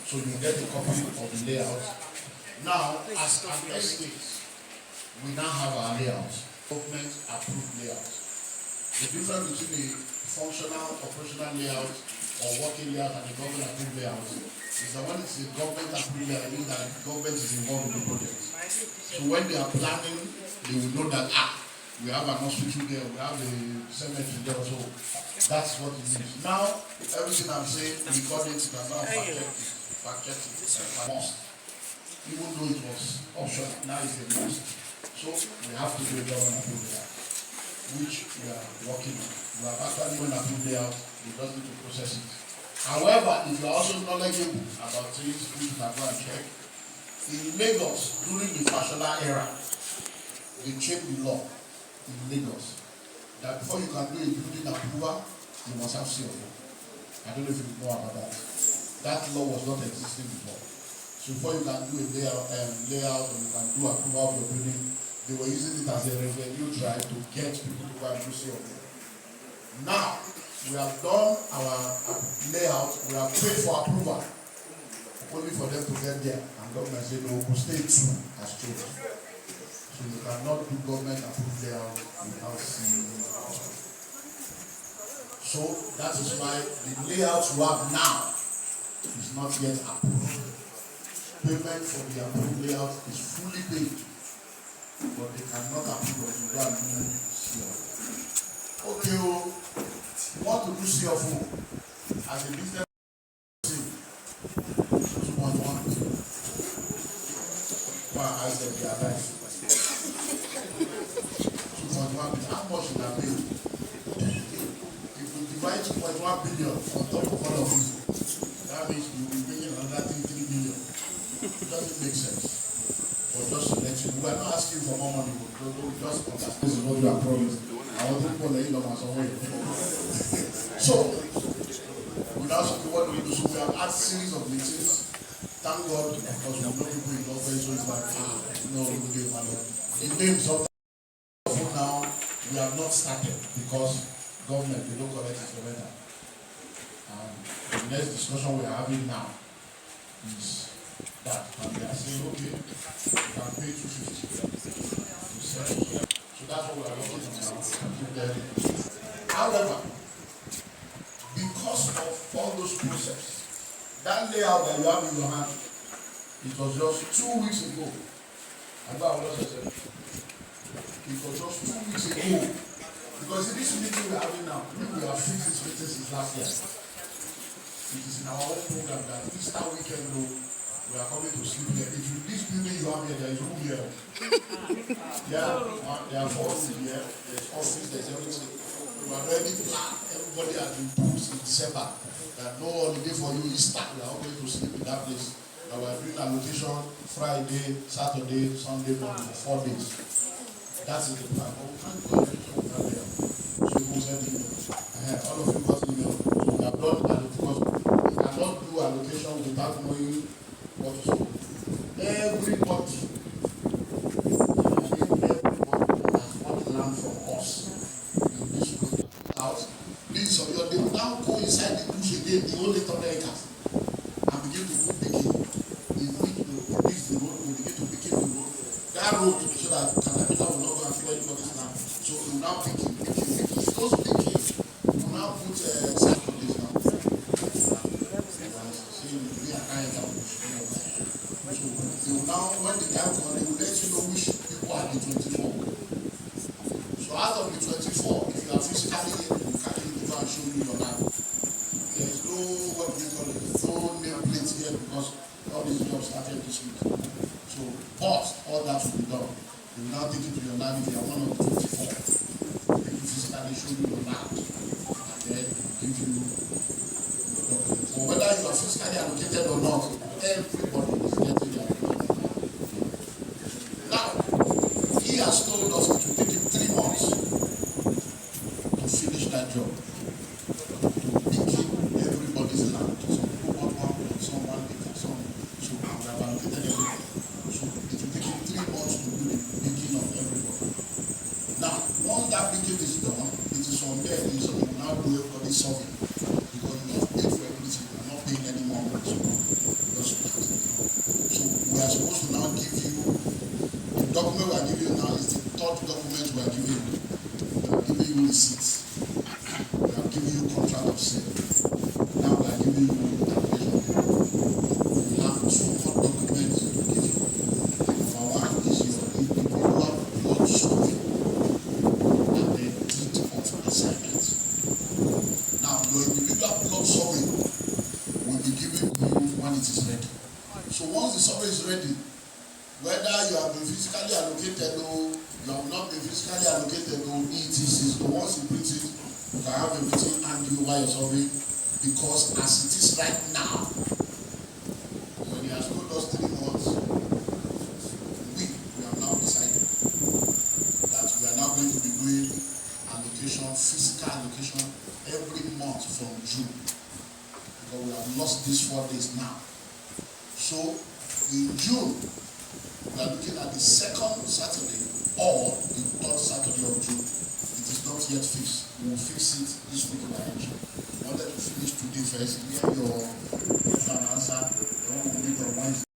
So you get a copy of the layout. Now, as an estate, we now have our layout, government approved layout. The difference between a functional, operational layout or working layout and a government approved layout is that when it's a government approved layout, it means that the government is involved in the project. So when they are planning, they will know that we have an hospital there, we have the cemetery there, so that's what it means. Now, everything I'm saying, recording, you can now fact check it. It's a must. Even though it was optional, now it's a must. So we have to do a government approved layout, which we are working on. We have actually when approved layout, we just need to process it. However, if you are also knowledgeable about things, which you can go and check, in Lagos, during the Fashola era, they changed the law in Lagos that before you can do a building approval, you must have CFO. I don't know if you know about that. That law was not existing before. So before you can do a layout or you can do approval of your building, they were using it as a revenue drive to get people to go and do CFO. Now, we have done our layout, we have paid for approval, only for them to get there. And government said, no, state 2 has changed. So you cannot do government approved layout without seeing. So that is why the layout you have now is not yet approved. Payment for the approved layout is fully paid, but they cannot approve it without doing CFO. Okay, you want to do CFO as a business 2.1. As they are life. 2.1 billion. How much will that be? If you divide 2.1 billion on top of all of it, that means you will be bringing another 3 billion. It doesn't make sense. But just to let you know, we are not asking for more money. We just understand this is what you are promised. I want to call the as a way. So, without what we do, so we have had series of meetings. Thank God, because we know people in government, so it's like, no, we will give money. In names of now, we have not started because government, they don't collect instrumental. The next discussion we are having now is that, and they are saying, okay, we can pay 250. So that's what we are working on now. However, because of all those processes, that layout that you have in your hand, it was just 2 weeks ago. I know I was just saying. It was just 2 weeks ago. Because in this meeting we are having now, we have fixed this meeting since last year. It is in our own program that Easter weekend, we are coming to sleep here. If you this building you have here, there is room here. Yeah, there are 4 rooms here. There's office, there's everything. We are ready to plan. Everybody has been booked in December. No holiday for you Easter. We are all going to sleep in that place. We are doing allocation Friday, Saturday, Sunday morning for 4 days. That is the plan. But we can't do allocation without them. So we will send email. All of you got email. So we have done that because we cannot do allocation without knowing what to do. Everybody has got land from us in this house. Please, so they will now go inside the bush again, the only 800 acres, and begin to put picking. They need to release the road, we begin to pick the road. That road, so that Caterpillar will not go and flood anybody's land. So we will now picking. Those picking, we will now put sand on this now. See, we are kind of bush. So they will now, when the time comes, they will let you know which people are the 24. So out of the 24, if you are physically here, you carry it over and show you your land. There is no, what do you call it, no name plate here because all these jobs started this week. So, but all that will be done. They will now take you to your land if you are one of the 24. They will physically show you your land and then give you your documents. So whether you are physically allocated or not, everybody is getting their document. Now, he has told us it will take him 3 months to finish that job. To pick everybody's land. Some people want 1 plot, some 1 acre, some. So we have allocated everything. So it will take him 3 months to do the picking of everybody. Now, once that picking is done, it is from there, so we will now do everybody's survey. Because you have paid for everything, you are not paying any more. So your are supposed to now give you, the document we are giving you now is the third document we are giving you. We are giving you receipts. We are giving you contract of sale. Now we are giving you application. We have two more documents to give you. Number one is your individual blood survey and the deed of assignment. Now your individual blood survey will be given to you when it is ready. So once the survey is ready, whether you have been physically allocated or you have not been physically allocated or ETC, so once you print it, you can have everything hand you over your survey, because as it is right now, when he has told us 3 months, we have now decided that we are now going to be doing allocation, physical allocation every month from June, because we have lost these 4 days now. So in June, we are looking at the 2nd Saturday or the 3rd Saturday of June. It is not yet fixed. We will fix it this week by action. We wanted to finish today first. Hear your question and answer. The one we will meet on Wednesday.